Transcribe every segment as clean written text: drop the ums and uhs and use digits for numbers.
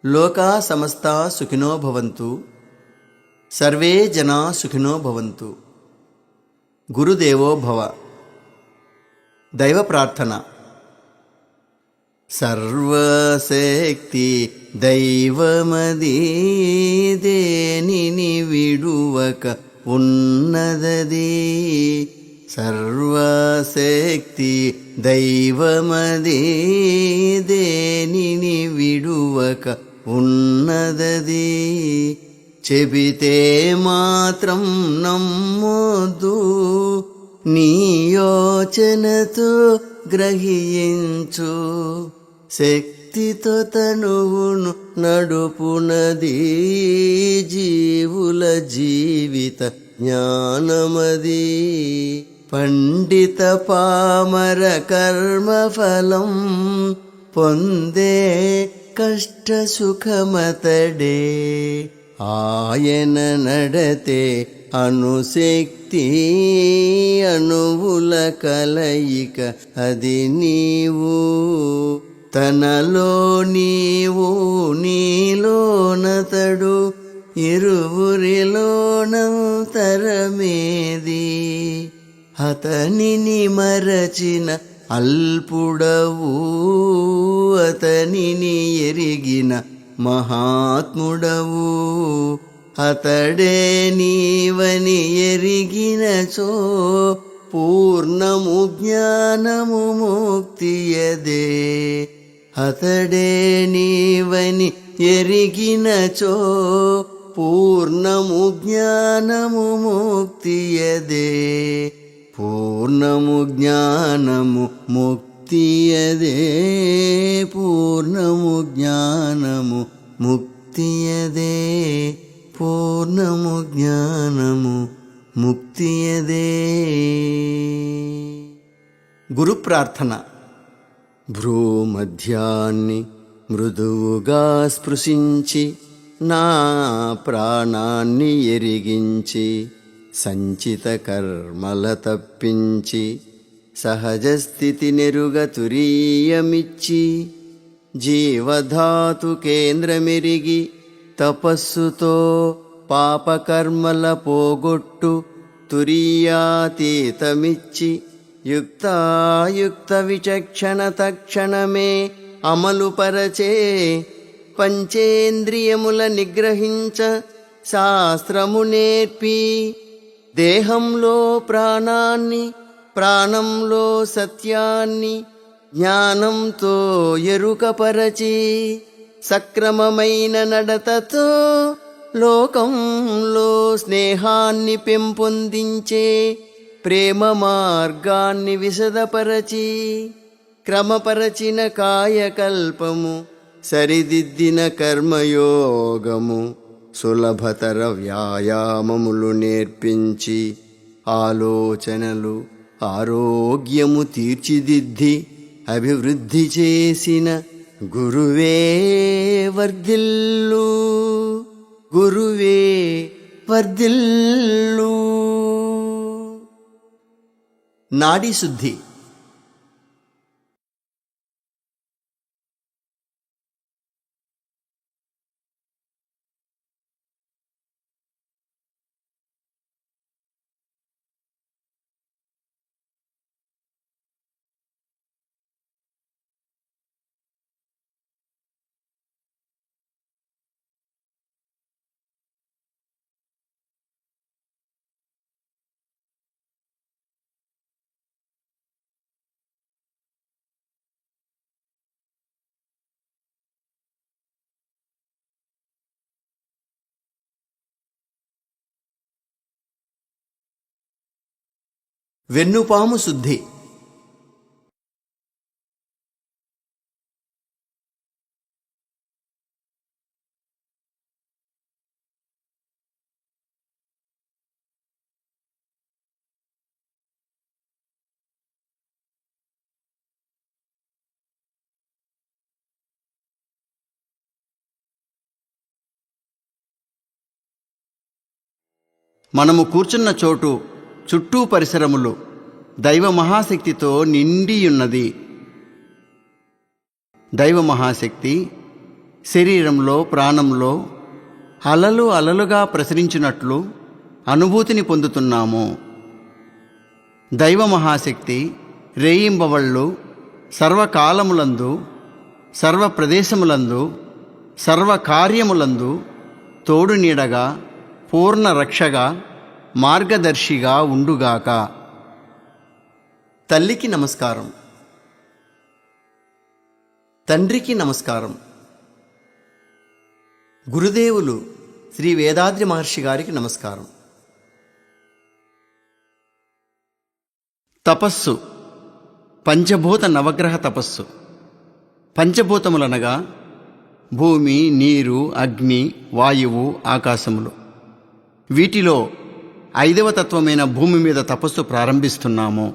లోకా సమస్తా సుఖినో భవంతు. సర్వే జనా సుఖినో భవంతు. గురుదేవో భవ. దైవ ప్రార్థన. సర్వశక్తి దైవమది దేనిని విడువక ఉన్నదది. సర్వశక్తి దైవమది దేనిని విడువక ఉన్నదది. చెబితే మాత్రం నమ్మొద్దు, నీ యోచనతో గ్రహించు. శక్తితో తనువును నడుపునది జీవుల జీవిత జ్ఞానమది. పండిత పామర కర్మఫలం పొందే కష్ట సుఖమతడే. ఆయన నడతే అణుశక్తి అణువుల కలయిక అది నీవు. తనలో నీవు నీలోనతడు ఇరువురిలోనంతరమేది. అతనిని మరచిన అల్పుడవు, అతనిని ఎరిగిన మహాత్ముడవు. అతడే నీవని ఎరిగినచో పూర్ణము జ్ఞానము ముక్తియదే. అతడే నీవని ఎరిగినచో పూర్ణము జ్ఞానము ముక్తియదే. పూర్ణము జ్ఞానము ముక్తియదే. పూర్ణము జ్ఞానము ముక్తియదే. పూర్ణము జ్ఞానము ముక్తియదే. గురు ప్రార్థన. భ్రూమధ్యాన్ని మృదువుగా స్పృశించి నా ప్రాణాన్ని ఎరిగించి, సంచిత కర్మల తప్పించి సహజస్థితి నెరుగ తురీయమిచ్చి, జీవధాతు కేంద్రమెరిగి తపస్సుతో పాపకర్మల పోగొట్టు తురీయాతీతమిచ్చి, యుక్తాయుక్త విచక్షణ తక్షణమే అమలుపరచే. పంచేంద్రియముల నిగ్రహించ శాస్త్రము నేర్పి, దేహంలో ప్రాణాన్ని ప్రాణంలో సత్యాన్ని జ్ఞానంతో ఎరుకపరచి, సక్రమమైన నడతతో లోకంలో స్నేహాన్ని పెంపొందించే ప్రేమ మార్గాన్ని విశదపరచి, క్రమపరచిన కాయకల్పము సరిదిద్దిన కర్మయోగము సులభతర వ్యాయామములు నేర్పించి, ఆలోచనలు ఆరోగ్యము తీర్చిదిద్ది అభివృద్ధి చేసిన గురువే వర్ధిల్లు. గురువే వర్ధిల్లు. నాడీ శుద్ధి. వెన్నుపాము శుద్ధి. మనము కూర్చున్న చోటు చుట్టూ పరిసరములు దైవ శరీరంలో ప్రాణంలో అలలు అలలుగా ప్రసరించినట్లు అనుభూతిని పొందుతున్నాము. దైవ మహాశక్తి రేయింబవళ్ళు సర్వకాలములందు సర్వ ప్రదేశములందు సర్వకార్యములందు తోడు నీడగా పూర్ణ రక్షగా మార్గదర్శిగా ఉండుగాక. తల్లికి నమస్కారం, తండ్రికి నమస్కారం. గురుదేవులు శ్రీ వేదాద్రి మహర్షి గారికి నమస్కారం. తపస్సు, పంచభూత నవగ్రహ తపస్సు. పంచభూతములనగా భూమి, నీరు, అగ్ని, వాయువు, ఆకాశములు. వీటిలో 5వ తత్వమైన భూమి మీద తపస్సు ప్రారంభిస్తున్నాము.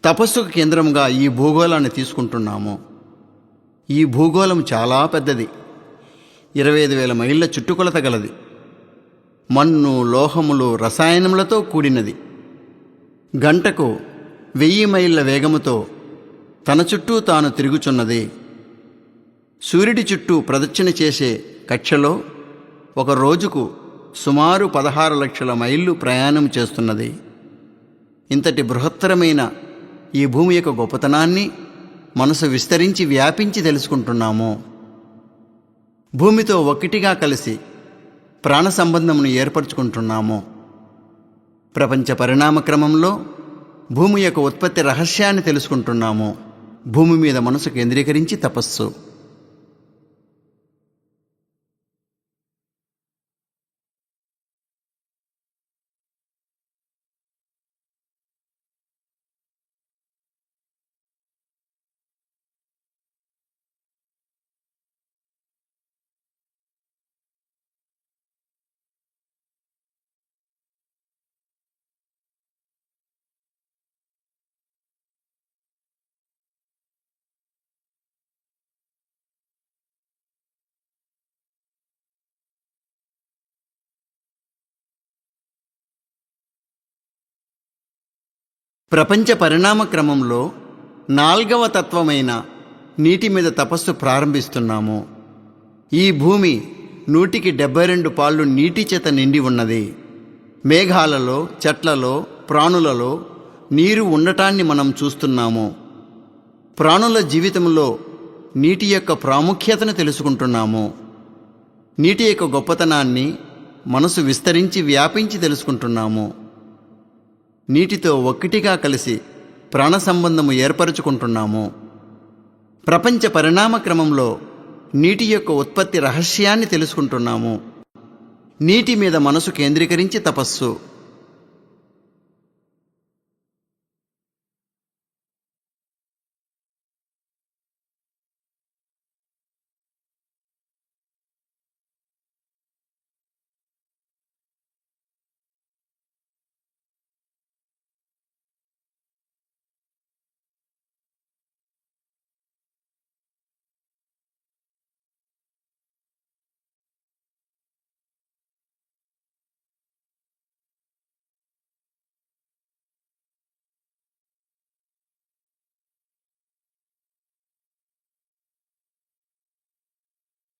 తపస్సుకు కేంద్రముగా ఈ భూగోళాన్ని తీసుకుంటున్నాము. ఈ భూగోళం చాలా పెద్దది. 25,000 మైళ్ళ చుట్టుకొలత గలది. మన్ను, లోహములు, రసాయనములతో కూడినది. గంటకు 1000 మైళ్ళ వేగముతో తన చుట్టూ తాను తిరుగుచున్నది. సూర్యుడి చుట్టూ ప్రదక్షిణ చేసే కక్షలో ఒక రోజుకు సుమారు 16 లక్షల మైళ్ళు ప్రయాణం చేస్తున్నది. ఇంతటి బృహత్తరమైన ఈ భూమి యొక్క గొప్పతనాన్ని మనసు విస్తరించి వ్యాపించి తెలుసుకుంటున్నాము. భూమితో ఒక్కటిగా కలిసి ప్రాణ సంబంధమును ఏర్పరచుకుంటున్నాము. ప్రపంచ పరిణామ క్రమంలో భూమి యొక్క ఉత్పత్తి రహస్యాన్ని తెలుసుకుంటున్నాము. భూమి మీద మనసు కేంద్రీకరించి తపస్సు. ప్రపంచ పరిణామ క్రమంలో 4వ తత్వమైన నీటి మీద తపస్సు ప్రారంభిస్తున్నాము. ఈ భూమి 172 పాళ్ళు నీటి చేత నిండి ఉన్నది. మేఘాలలో, చెట్లలో, ప్రాణులలో నీరు ఉండటాన్ని మనం చూస్తున్నాము. ప్రాణుల జీవితంలో నీటి యొక్క ప్రాముఖ్యతను తెలుసుకుంటున్నాము. నీటి యొక్క గొప్పతనాన్ని మనసు విస్తరించి వ్యాపించి తెలుసుకుంటున్నాము. నీటితో ఒక్కటిగా కలిసి ప్రాణ సంబంధము ఏర్పరచుకుంటున్నాము. ప్రపంచ పరిణామ క్రమంలో నీటి యొక్క ఉత్పత్తి రహస్యాన్ని తెలుసుకుంటున్నాము. నీటి మీద మనసు కేంద్రీకరించి తపస్సు.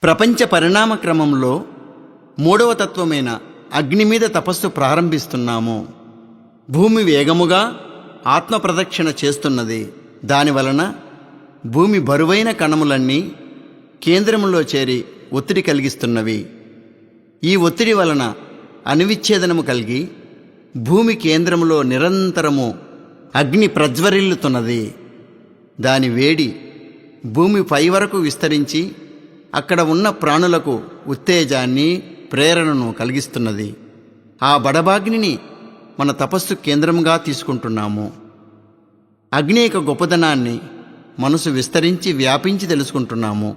ప్రపంచ పరిణామ క్రమంలో 3వ తత్వమైన అగ్ని మీద తపస్సు ప్రారంభిస్తున్నాము. భూమి వేగముగా ఆత్మ ప్రదక్షిణ చేస్తున్నది. దానివలన భూమి బరువైన కణములన్నీ కేంద్రములో చేరి ఒత్తిడి కలిగిస్తున్నవి. ఈ ఒత్తిడి వలన అణువిచ్ఛేదనము కలిగి భూమి కేంద్రములో నిరంతరము అగ్ని ప్రజ్వరిల్లుతున్నది. దాని వేడి భూమి పై వరకు విస్తరించి అక్కడ ఉన్న ప్రాణులకు ఉత్తేజాన్ని, ప్రేరణను కలిగిస్తున్నది. ఆ బడబాగ్నిని మన తపస్సు కేంద్రంగా తీసుకుంటున్నాము. అగ్ని యొక్క గొప్పదనాన్ని మనసు విస్తరించి వ్యాపించి తెలుసుకుంటున్నాము.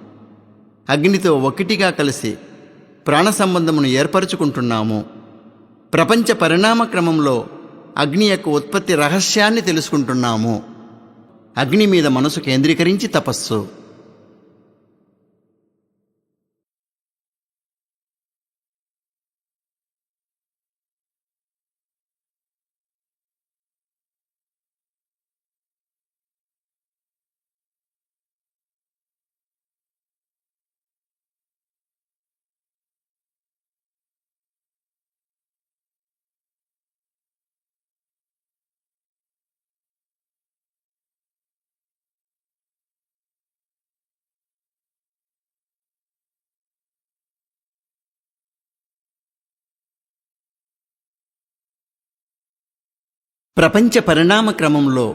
అగ్నితో ఒక్కటిగా కలిసి ప్రాణ సంబంధమును ఏర్పరచుకుంటున్నాము. ప్రపంచ పరిణామ క్రమంలో అగ్ని యొక్క ఉత్పత్తి రహస్యాన్ని తెలుసుకుంటున్నాము. అగ్ని మీద మనసు కేంద్రీకరించి తపస్సు. ప్రపంచ పరిణామ క్రమంలో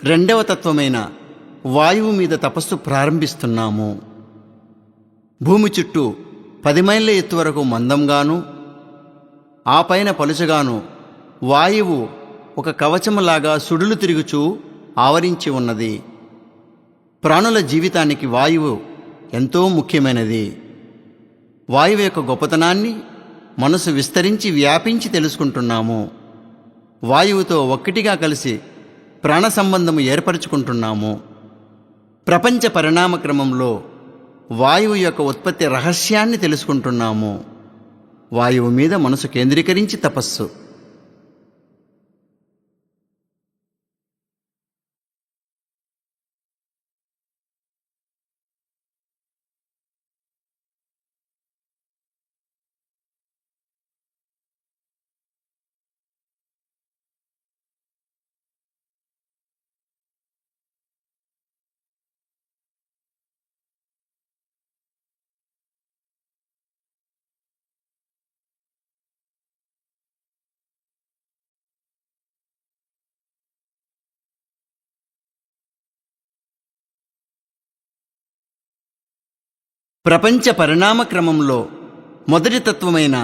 రెండవ తత్వమైన వాయువు మీద తపస్సు ప్రారంభిస్తున్నాము. భూమి చుట్టూ 10 మైళ్ళ ఎత్తు వరకు మందంగాను, ఆ పైన పలుచగాను వాయువు ఒక కవచములాగా సుడులు తిరుగుచూ ఆవరించి ఉన్నది. ప్రాణుల జీవితానికి వాయువు ఎంతో ముఖ్యమైనది. వాయువు యొక్క గొప్పతనాన్ని మనసు విస్తరించి వ్యాపించి తెలుసుకుంటున్నాము. వాయువుతో ఒక్కటిగా కలిసి ప్రాణ సంబంధము ఏర్పరచుకుంటున్నాము. ప్రపంచ పరిణామ క్రమంలో వాయువు యొక్క ఉత్పత్తి రహస్యాన్ని తెలుసుకుంటున్నాము. వాయువు మీద మనసు కేంద్రీకరించి తపస్సు. ప్రపంచ పరిణామ క్రమంలో మొదటి తత్వమైన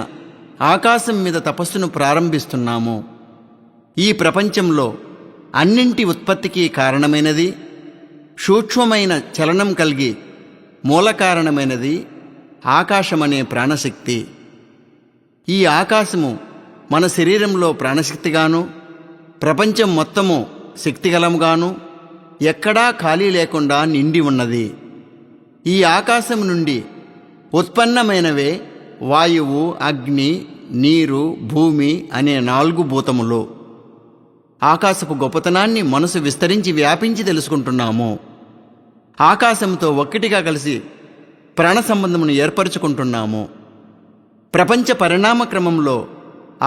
ఆకాశం మీద తపస్సును ప్రారంభిస్తున్నాము. ఈ ప్రపంచంలో అన్నింటి ఉత్పత్తికి కారణమైనది, సూక్ష్మమైన చలనం కలిగి మూల కారణమైనది ఆకాశమనే ప్రాణశక్తి. ఈ ఆకాశము మన శరీరంలో ప్రాణశక్తిగాను, ప్రపంచం మొత్తము శక్తిగలముగాను, ఎక్కడా ఖాళీ లేకుండా నిండి ఉన్నది. ఈ ఆకాశం నుండి ఉత్పన్నమైనవే వాయువు, అగ్ని, నీరు, భూమి అనే 4 భూతములు. ఆకాశపు గొప్పతనాన్ని మనసు విస్తరించి వ్యాపించి తెలుసుకుంటున్నాము. ఆకాశంతో ఒక్కటిగా కలిసి ప్రాణ సంబంధమును ఏర్పరచుకుంటున్నాము. ప్రపంచ పరిణామ క్రమంలో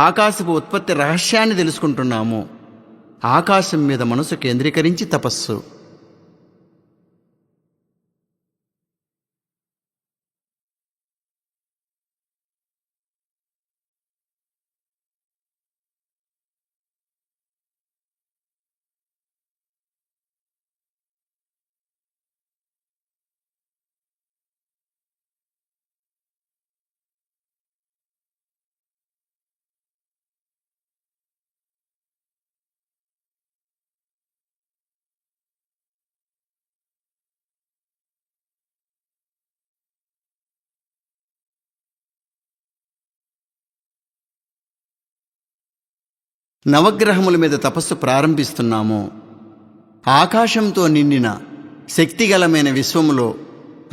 ఆకాశపు ఉత్పత్తి రహస్యాన్ని తెలుసుకుంటున్నాము. ఆకాశం మీద మనసు కేంద్రీకరించి తపస్సు. నవగ్రహముల మీద తపస్సు ప్రారంభిస్తున్నాము. ఆకాశంతో నిండిన శక్తిగలమైన విశ్వములో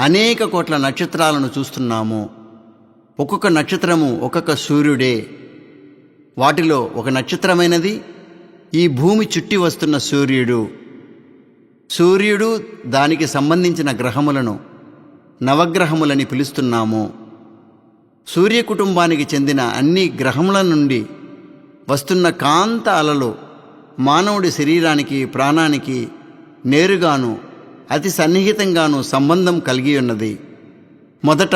అనేక కోట్ల నక్షత్రాలను చూస్తున్నాము. ఒక్కొక్క నక్షత్రము ఒక్కొక్క సూర్యుడే. వాటిలో ఒక నక్షత్రమైనది ఈ భూమి చుట్టి వస్తున్న సూర్యుడు. సూర్యుడు, దానికి సంబంధించిన గ్రహములను నవగ్రహములని పిలుస్తున్నాము. సూర్య కుటుంబానికి చెందిన అన్ని గ్రహముల నుండి వస్తున్న కాంత అలలు మానవుడి శరీరానికి, ప్రాణానికి నేరుగాను అతి సన్నిహితంగాను సంబంధం కలిగి ఉన్నది. మొదట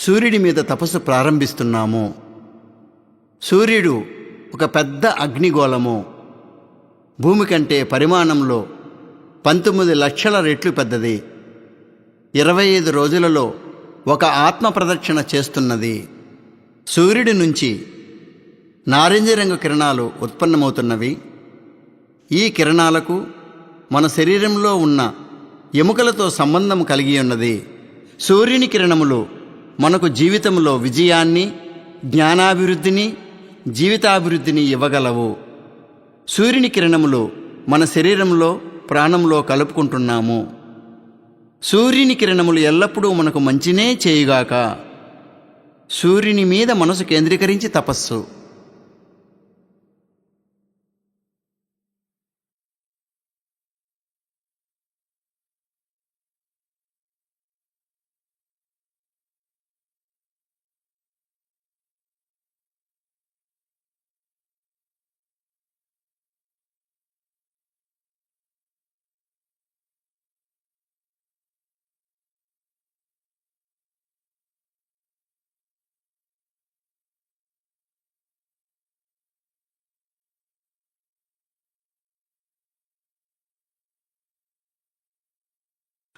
సూర్యుడి మీద తపస్సు ప్రారంభిస్తున్నాము. సూర్యుడు ఒక పెద్ద అగ్నిగోళము. భూమి కంటే పరిమాణంలో 19 లక్షల రెట్లు పెద్దది. 25 రోజులలో ఒక ఆత్మ ప్రదక్షిణ చేస్తున్నది. సూర్యుడి నుంచి నారింజ రంగు కిరణాలు ఉత్పన్నమవుతున్నవి. ఈ కిరణాలకు మన శరీరంలో ఉన్న ఎముకలతో సంబంధం కలిగి ఉన్నది. సూర్యుని కిరణములు మనకు జీవితంలో విజయాన్ని, జ్ఞానాభివృద్ధిని, జీవితాభివృద్ధిని ఇవ్వగలవు. సూర్యుని కిరణములు మన శరీరంలో, ప్రాణంలో కలుపుకుంటున్నాము. సూర్యుని కిరణములు ఎల్లప్పుడూ మనకు మంచినే చేయుగాక. సూర్యుని మీద మనసు కేంద్రీకరించి తపస్సు.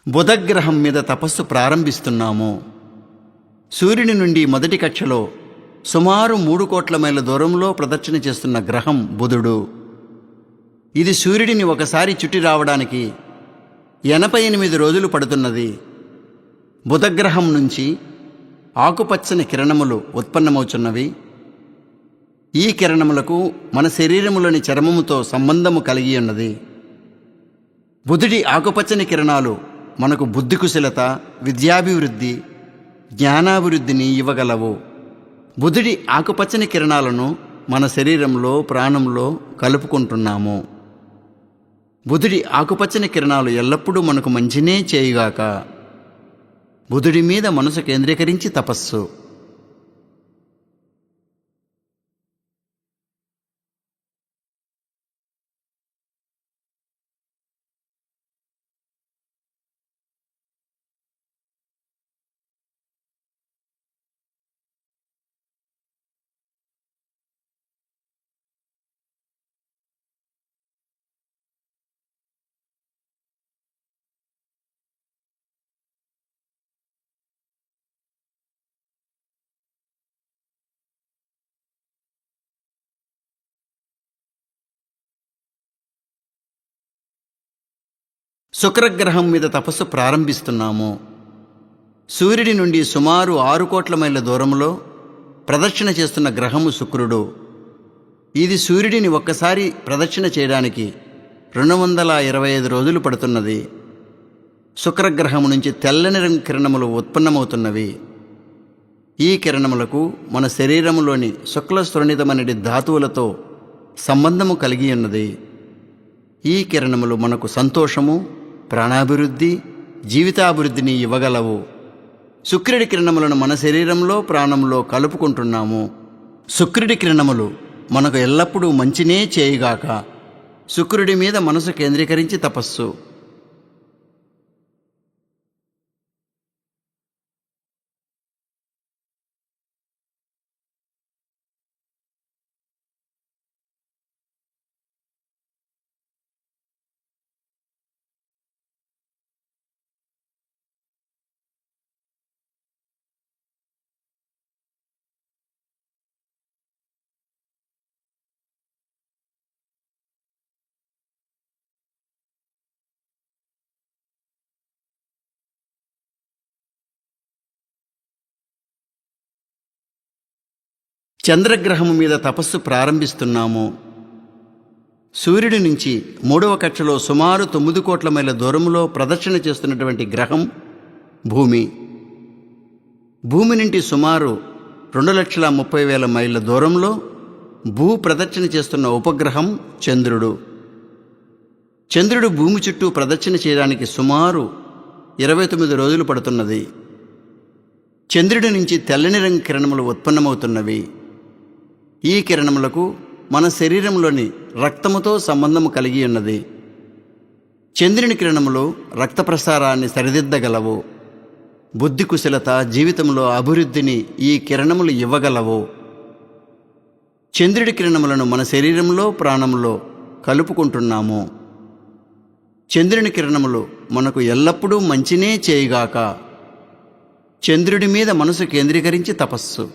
బుధగ్రహం మీద తపస్సు ప్రారంభిస్తున్నాము. సూర్యుని నుండి మొదటి కక్షలో సుమారు 3 కోట్ల మైళ్ళ దూరంలో ప్రదక్షిణ చేస్తున్న గ్రహం బుధుడు. ఇది సూర్యుడిని ఒకసారి చుట్టి రావడానికి 88 రోజులు పడుతున్నది. బుధగ్రహం నుంచి ఆకుపచ్చని కిరణములు ఉత్పన్నమవుతున్నవి. ఈ కిరణములకు మన శరీరములోని చర్మముతో సంబంధము కలిగి ఉన్నది. బుధుడి ఆకుపచ్చని కిరణాలు మనకు బుద్ధి కుశలత, విద్యాభివృద్ధి, జ్ఞానాభివృద్ధిని ఇవ్వగలవు. బుధుడి ఆకుపచ్చని కిరణాలను మన శరీరంలో, ప్రాణంలో కలుపుకుంటున్నాము. బుధుడి ఆకుపచ్చని కిరణాలు ఎల్లప్పుడూ మనకు మంచినే చేయుగాక. బుధుడి మీద మనసు కేంద్రీకరించి తపస్సు. శుక్రగ్రహం మీద తపస్సు ప్రారంభిస్తున్నాము. సూర్యుడి నుండి సుమారు 6 కోట్ల మైళ్ళ దూరంలో ప్రదక్షిణ చేస్తున్న గ్రహము శుక్రుడు. ఇది సూర్యుడిని ఒక్కసారి ప్రదక్షిణ చేయడానికి 225 రోజులు పడుతున్నది. శుక్రగ్రహము నుంచి తెల్లని రంగు కిరణములు ఉత్పన్నమవుతున్నవి. ఈ కిరణములకు మన శరీరములోని శుక్ల శ్రోణితమనడి ధాతువులతో సంబంధము కలిగి ఉన్నది. ఈ కిరణములు మనకు సంతోషము, ప్రాణాభివృద్ధి, జీవితాభివృద్ధిని ఇవ్వగలవు. శుక్రుడి కిరణములను మన శరీరంలో, ప్రాణంలో కలుపుకుంటున్నాము. శుక్రుడి కిరణములు మనకు ఎల్లప్పుడూ మంచినే చేయుగాక. శుక్రుడి మీద మనసు కేంద్రీకరించి తపస్సు. చంద్రగ్రహము మీద తపస్సు ప్రారంభిస్తున్నాము. సూర్యుడి నుంచి 3వ కక్షలో సుమారు 9 కోట్ల మైళ్ళ దూరంలో ప్రదక్షిణ చేస్తున్నటువంటి గ్రహం భూమి. భూమి నుండి సుమారు 2,30,000 మైళ్ళ దూరంలో భూ ప్రదక్షిణ చేస్తున్న ఉపగ్రహం చంద్రుడు. చంద్రుడు భూమి చుట్టూ ప్రదక్షిణ చేయడానికి సుమారు 29 రోజులు పడుతున్నది. చంద్రుడి నుంచి తెల్లని రంగు కిరణములు ఉత్పన్నమవుతున్నవి. ఈ కిరణములకు మన శరీరంలోని రక్తముతో సంబంధము కలిగి ఉన్నది. చంద్రుని కిరణములు రక్త ప్రసారాన్ని సరిదిద్దగలవు. బుద్ధి కుశలత, జీవితంలో అభివృద్ధిని ఈ కిరణములు ఇవ్వగలవు. చంద్రుడి కిరణములను మన శరీరంలో, ప్రాణంలో కలుపుకుంటున్నాము. చంద్రుని కిరణములు మనకు ఎల్లప్పుడూ మంచినే చేయుగాక. చంద్రుడి మీద మనసు కేంద్రీకరించి తపస్సు.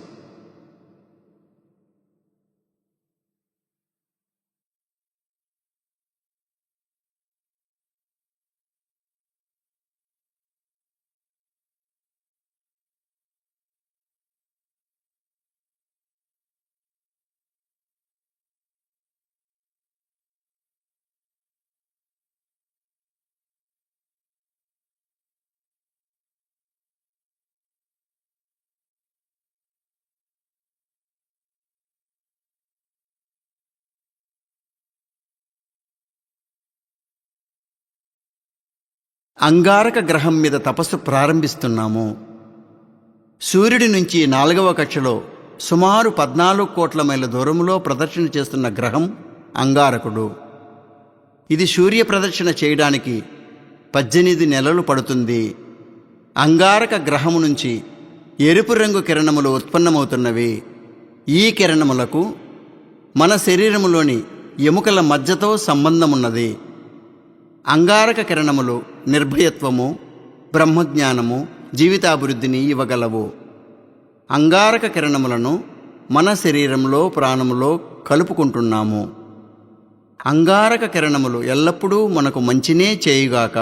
అంగారక గ్రహం మీద తపస్సు ప్రారంభిస్తున్నాము. సూర్యుడి నుంచి 4వ కక్షలో సుమారు 14 కోట్ల మైళ్ళ దూరంలో ప్రదక్షిణ చేస్తున్న గ్రహం అంగారకుడు. ఇది సూర్య ప్రదక్షిణ చేయడానికి 18 నెలలు పడుతుంది. అంగారక గ్రహము నుంచి ఎరుపు రంగు కిరణములు ఉత్పన్నమవుతున్నవి. ఈ కిరణములకు మన శరీరములోని ఎముకల మధ్యతో సంబంధమున్నది. అంగారక కిరణములు నిర్భయత్వము, బ్రహ్మజ్ఞానము, జీవితాభివృద్ధిని ఇవ్వగలవు. అంగారక కిరణములను మన శరీరంలో ప్రాణములో కలుపుకుంటున్నాము. అంగారక కిరణములు ఎల్లప్పుడూ మనకు మంచినే చేయుగాక.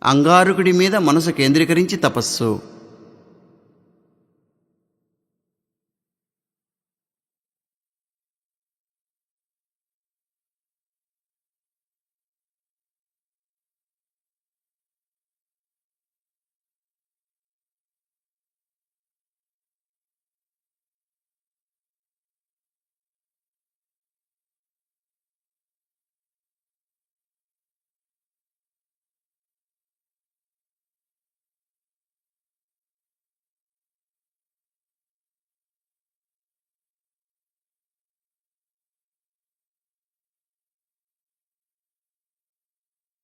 అంగారకుడి మీద మనసు కేంద్రీకరించి తపస్సు.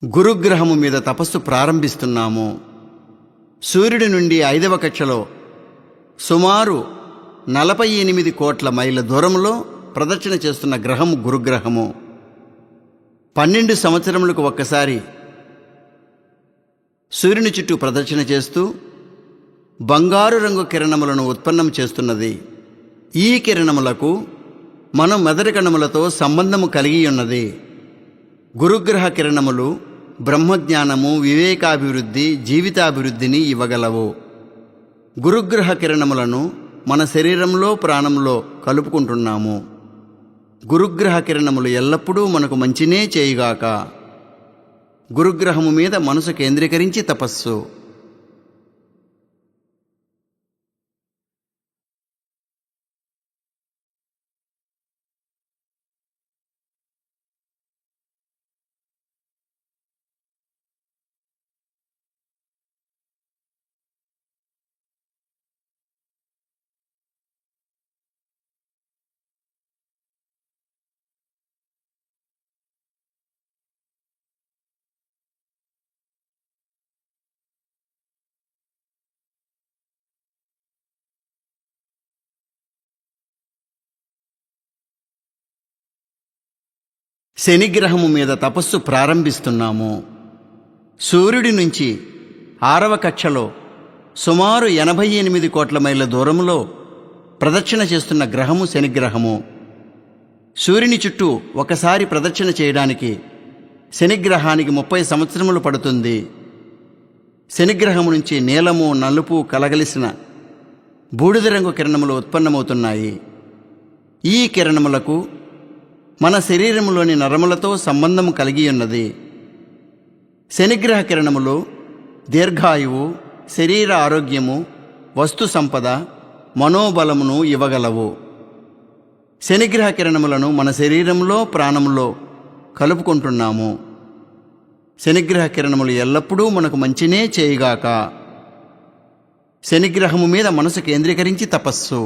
గురుగ్రహము మీద తపస్సు ప్రారంభిస్తున్నాము. సూర్యుడి నుండి 5వ కక్షలో సుమారు 48 కోట్ల మైళ్ళ దూరంలో ప్రదక్షిణ చేస్తున్న గ్రహము గురుగ్రహము. 12 సంవత్సరములకు ఒక్కసారి సూర్యుని చుట్టూ ప్రదక్షిణ చేస్తూ బంగారు రంగు కిరణములను ఉత్పన్నం చేస్తున్నది. ఈ కిరణములకు మన మెదడు కణములతో సంబంధము కలిగి ఉన్నది. గురుగ్రహ కిరణములు బ్రహ్మజ్ఞానము, వివేకాభివృద్ధి, జీవితాభివృద్ధిని ఇవ్వగలవు. గురుగ్రహ కిరణములను మన శరీరంలో ప్రాణంలో కలుపుకుంటున్నాము. గురుగ్రహ కిరణములు ఎల్లప్పుడూ మనకు మంచినే చేయుగాక. గురుగ్రహము మీద మనసు కేంద్రీకరించి తపస్సు. శనిగ్రహము మీద తపస్సు ప్రారంభిస్తున్నాము. సూర్యుడి నుంచి 6వ కక్షలో సుమారు 88 కోట్ల మైళ్ళ దూరంలో ప్రదక్షిణ చేస్తున్న గ్రహము శనిగ్రహము. సూర్యుని చుట్టూ ఒకసారి ప్రదక్షిణ చేయడానికి శనిగ్రహానికి 30 సంవత్సరములు పడుతుంది. శనిగ్రహము నుంచి నీలము, నలుపు కలగలిసిన బూడిద రంగు కిరణములు ఉత్పన్నమవుతున్నాయి. ఈ కిరణములకు మన శరీరములోని నరములతో సంబంధము కలిగి ఉన్నది. శనిగ్రహ కిరణములు దీర్ఘాయువు, శరీర ఆరోగ్యము, వస్తు సంపద, మనోబలమును ఇవ్వగలవు. శనిగ్రహ కిరణములను మన శరీరంలో ప్రాణములో కలుపుకుంటున్నాము. శనిగ్రహ కిరణములు ఎల్లప్పుడూ మనకు మంచినే చేయుగాక. శనిగ్రహము మీద మనసు కేంద్రీకరించి తపస్సు.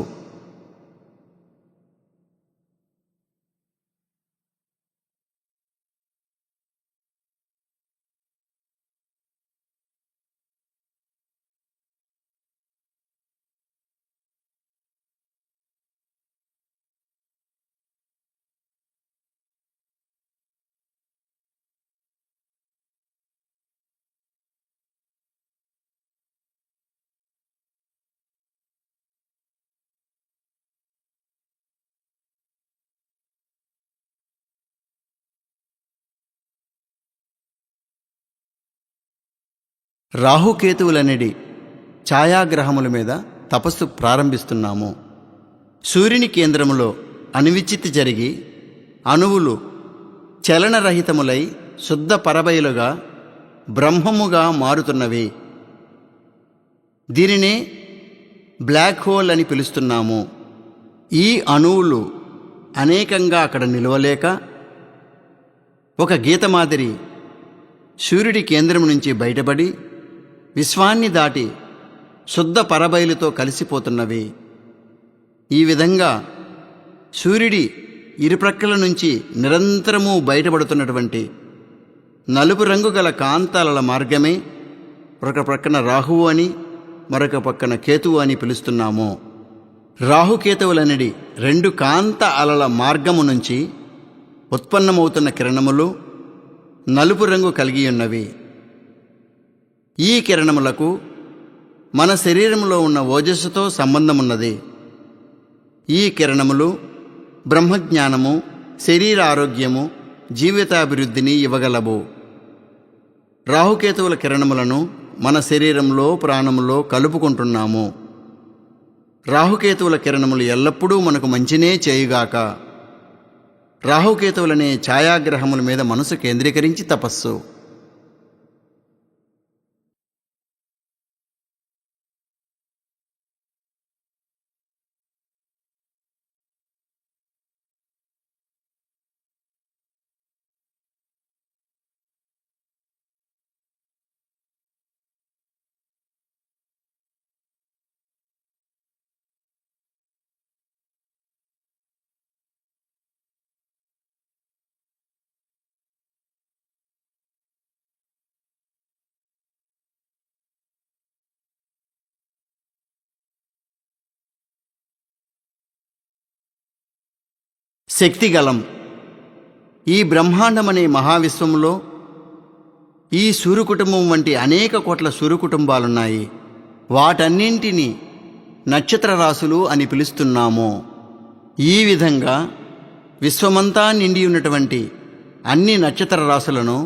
రాహుకేతువులనేది ఛాయాగ్రహముల మీద తపస్సు ప్రారంభిస్తున్నాము. సూర్యుని కేంద్రములో అణువిచ్ఛిత్తి జరిగి అణువులు చలనరహితములై శుద్ధ పరబయలుగా బ్రహ్మముగా మారుతున్నవి. దీనినే బ్లాక్ హోల్ అని పిలుస్తున్నాము. ఈ అణువులు అనేకంగా అక్కడ నిలవలేక ఒక గీత మాదిరి సూర్యుడి కేంద్రం నుంచి బయటపడి విశ్వాన్ని దాటి శుద్ధ పరబయలుతో కలిసిపోతున్నవి. ఈ విధంగా సూర్యుడి ఇరుప్రక్కల నుంచి నిరంతరము బయటపడుతున్నటువంటి నలుపు రంగు గల కాంతాల మార్గమే ఒక ప్రక్కన రాహువు అని మరొక పక్కన కేతువు అని పిలుస్తున్నాము. రాహుకేతువులనేది 2 కాంత అలల మార్గము నుంచి ఉత్పన్నమవుతున్న కిరణములు నలుపు రంగు కలిగి ఉన్నవి. ఈ కిరణములకు మన శరీరంలో ఉన్న ఓజస్సుతో సంబంధమున్నది. ఈ కిరణములు బ్రహ్మజ్ఞానము, శరీర ఆరోగ్యము, జీవితాభివృద్ధిని ఇవ్వగలవు. రాహుకేతువుల కిరణములను మన శరీరంలో, ప్రాణములో కలుపుకుంటున్నాము. రాహుకేతువుల కిరణములు ఎల్లప్పుడూ మనకు మంచినే చేయుగాక. రాహుకేతువులనే ఛాయాగ్రహముల మీద మనసు కేంద్రీకరించి తపస్సు. శక్తిగలం. ఈ బ్రహ్మాండమనే మహావిశ్వంలో ఈ సూర్యకుటుంబం వంటి అనేక కోట్ల సూర్యకుటుంబాలున్నాయి. వాటన్నింటినీ నక్షత్ర రాశులు అని పిలుస్తున్నాము. ఈ విధంగా విశ్వమంతా నిండి ఉన్నటువంటి అన్ని నక్షత్ర రాశులను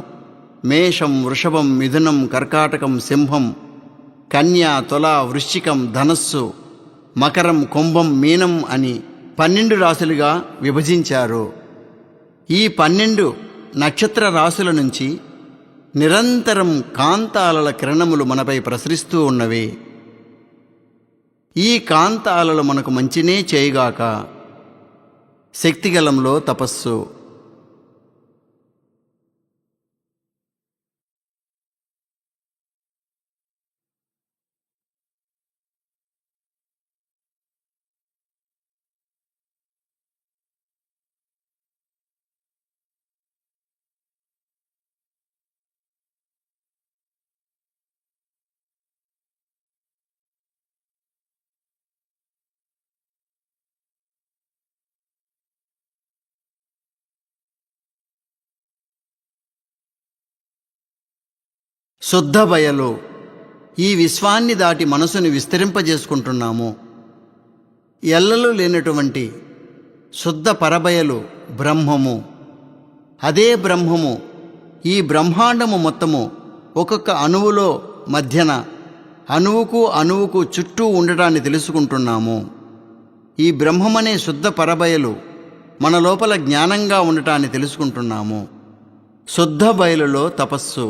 మేషం, వృషభం, మిథునం, కర్కాటకం, సింహం, కన్య, తుల, వృశ్చికం, ధనస్సు, మకరం, కుంభం, మీనం అని 12 రాశులుగా విభజించారు. ఈ 12 నక్షత్ర రాశుల నుంచి నిరంతరం కాంతాలల కిరణములు మనపై ప్రసరిస్తూ ఉన్నవి. ఈ కాంతాలలు మనకు మంచినే చేయుగాక. శక్తిగలంలో తపస్సు. శుద్ధ బయలు. ఈ విశ్వాన్ని దాటి మనసుని విస్తరింపజేసుకుంటున్నాము. ఎల్లలు లేనటువంటి శుద్ధ పరబయలు బ్రహ్మము. అదే బ్రహ్మము ఈ బ్రహ్మాండము మొత్తము ఒక్కొక్క అణువులో మధ్యన అణువుకు అణువుకు చుట్టూ ఉండటాన్ని తెలుసుకుంటున్నాము. ఈ బ్రహ్మమనే శుద్ధ పరబయలు మన లోపల జ్ఞానంగా ఉండటాన్ని తెలుసుకుంటున్నాము. శుద్ధ బయలులో తపస్సు.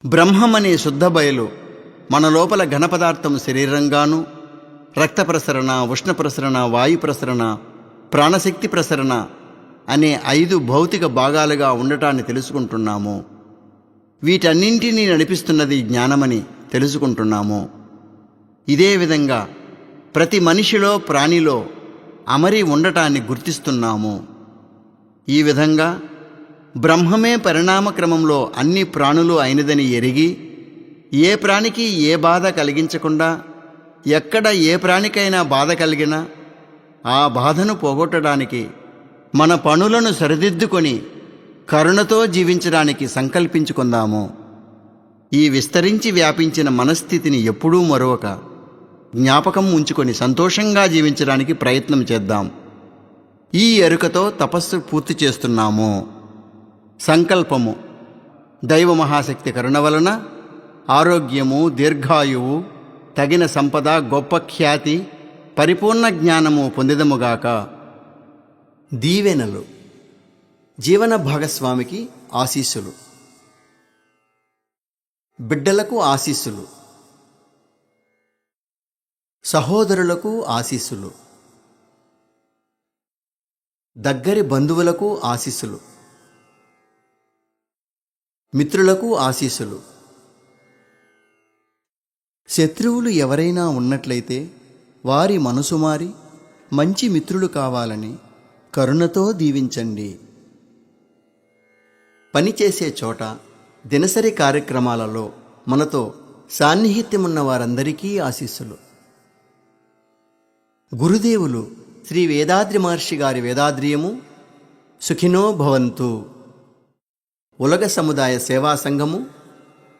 బ్రహ్మమనే శుద్ధ బయలు మన లోపల ఘనపదార్థం శరీరంగాను, రక్త ప్రసరణ, ఉష్ణ ప్రసరణ, వాయు ప్రసరణ, ప్రాణశక్తి ప్రసరణ అనే 5 భౌతిక భాగాలుగా ఉండటాన్ని తెలుసుకుంటున్నాము. వీటన్నింటినీ నడిపిస్తున్నది జ్ఞానమని తెలుసుకుంటున్నాము. ఇదే విధంగా ప్రతి మనిషిలో, ప్రాణిలో అమరి ఉండటాన్ని గుర్తిస్తున్నాము. ఈ విధంగా బ్రహ్మమే పరిణామక్రమంలో అన్ని ప్రాణులు అయినదని ఎరిగి ఏ ప్రాణికి ఏ బాధ కలిగించకుండా, ఎక్కడ ఏ ప్రాణికైనా బాధ కలిగినా ఆ బాధను పోగొట్టడానికి మన పనులను సరిదిద్దుకొని కరుణతో జీవించడానికి సంకల్పించుకుందాము. ఈ విస్తరించి వ్యాపించిన మనస్థితిని ఎప్పుడూ మరొక జ్ఞాపకం ఉంచుకొని సంతోషంగా జీవించడానికి ప్రయత్నం చేద్దాం. ఈ ఎరుకతో తపస్సు పూర్తి చేస్తున్నాము. సంకల్పము. దైవ మహాశక్తి కరుణ వలన ఆరోగ్యము, దీర్ఘాయువు, తగిన సంపద, గొప్ప ఖ్యాతి, పరిపూర్ణ జ్ఞానము పొందిదముగాక. దీవెనలు. జీవన భాగస్వామికి ఆశీస్సులు. బిడ్డలకు ఆశీస్సులు. సహోదరులకు ఆశీస్సులు. దగ్గరి బంధువులకు ఆశీస్సులు. మిత్రులకు ఆశీస్సులు. శత్రువులు ఎవరైనా ఉన్నట్లయితే వారి మనసు మారి మంచి మిత్రులు కావాలని కరుణతో దీవించండి. పనిచేసే చోట, దినసరి కార్యక్రమాలలో మనతో సాన్నిహిత్యమున్న వారందరికీ ఆశీస్సులు. గురుదేవులు శ్రీ వేదాద్రి మహర్షి గారి వేదాద్రియము సుఖినో భవంతు. ఉలగ సముదాయ సేవా సంఘము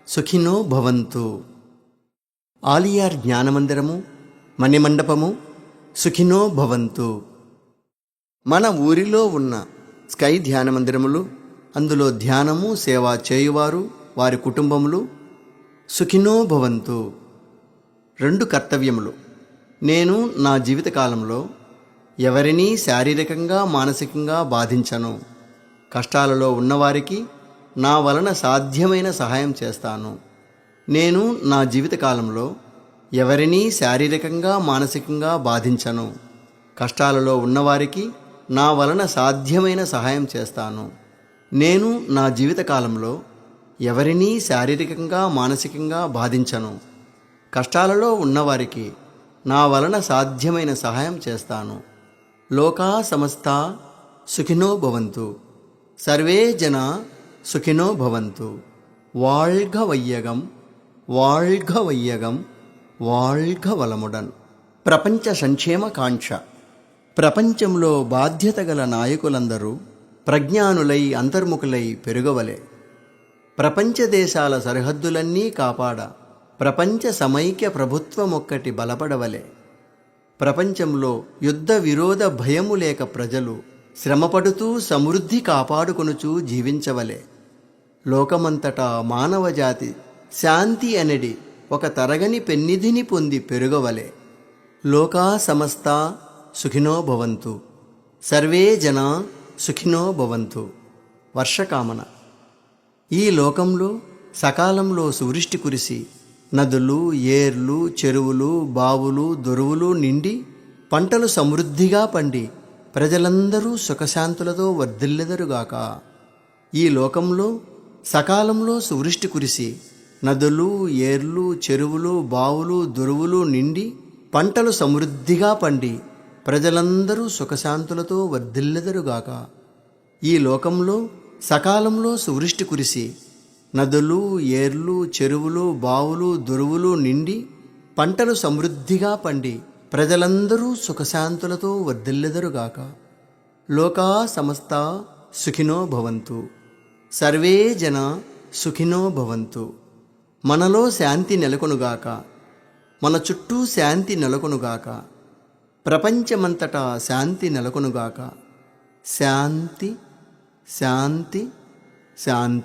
సుఖినో భవంతు. ఆలియార్ జ్ఞానమందిరము, మణిమండపము సుఖినో భవంతు. మన ఊరిలో ఉన్న స్కై ధ్యానమందిరములు, అందులో ధ్యానము సేవ చేయువారు వారి కుటుంబములు సుఖినో భవంతు. 2 కర్తవ్యములు. నేను నా జీవితకాలంలో ఎవరినీ శారీరకంగా మానసికంగా బాధించను. కష్టాలలో ఉన్నవారికి నా వలన సాధ్యమైన సహాయం చేస్తాను. నేను నా జీవితకాలంలో ఎవరినీ శారీరకంగా మానసికంగా బాధించను. కష్టాలలో ఉన్నవారికి నా వలన సాధ్యమైన సహాయం చేస్తాను. నేను నా జీవితకాలంలో ఎవరినీ శారీరకంగా మానసికంగా బాధించను. కష్టాలలో ఉన్నవారికి నా వలన సాధ్యమైన సహాయం చేస్తాను. లోకా సమస్తా సుఖినో భవంతు. సర్వే జన సుఖినో భవంతు. வாழ்க வையகம், வாழ்க வையகம், வாழ்க వలముడన్. ప్రపంచ సంక్షేమ కాంక్ష. ప్రపంచంలో బాధ్యత గల నాయకులందరూ ప్రజ్ఞానులై అంతర్ముఖులై పెరుగవలే. ప్రపంచ దేశాల సరిహద్దులన్నీ కాపాడ ప్రపంచ సమైక్య ప్రభుత్వమొక్కటి బలపడవలే. ప్రపంచంలో యుద్ధ విరోధ భయము లేక ప్రజలు శ్రమపడుతూ సమృద్ధి కాపాడుకొనుచూ జీవించవలే. లోకమంతటా మానవజాతి శాంతి అనడి ఒక తరగని పెన్నిధిని పొంది పెరుగవలే. లోకా సమస్తా సుఖినో భవంతు. సర్వే జనా సుఖినో భవంతు. వర్షకామన. ఈ లోకంలో సకాలంలో సూరిష్టి కురిసి నదులు, ఏర్లు, చెరువులు, బావులు, దొరువులు నిండి పంటలు సమృద్ధిగా పండి ప్రజలందరూ సుఖశాంతులతో వర్ధిల్లెదరుగాక. ఈ లోకంలో సకాలంలో సూరిష్టి కురిసి నదులు, ఏర్లు, చెరువులు, బావులు, దొరువులు నిండి పంటలు సమృద్ధిగా పండి ప్రజలందరూ సుఖశాంతులతో వర్ధిల్లెదరుగాక. ఈ లోకంలో సకాలంలో సూరిష్టి కురిసి నదులు, ఏర్లు, చెరువులు, బావులు, దొరువులు నిండి పంటలు సమృద్ధిగా పండి ప్రజలందరూ సుఖశాంతులతో వర్ధిల్లెదరుగాక. లోకా సమస్తా సుఖినో భవంతు. సర్వే జన సుఖినో భవంతు. మనలో శాంతి నెలకొనుగాక. మన చుట్టూ శాంతి నెలకొనుగాక. ప్రపంచమంతటా శాంతి నెలకొనుగాక. శాంతి శాంతి శాంతి.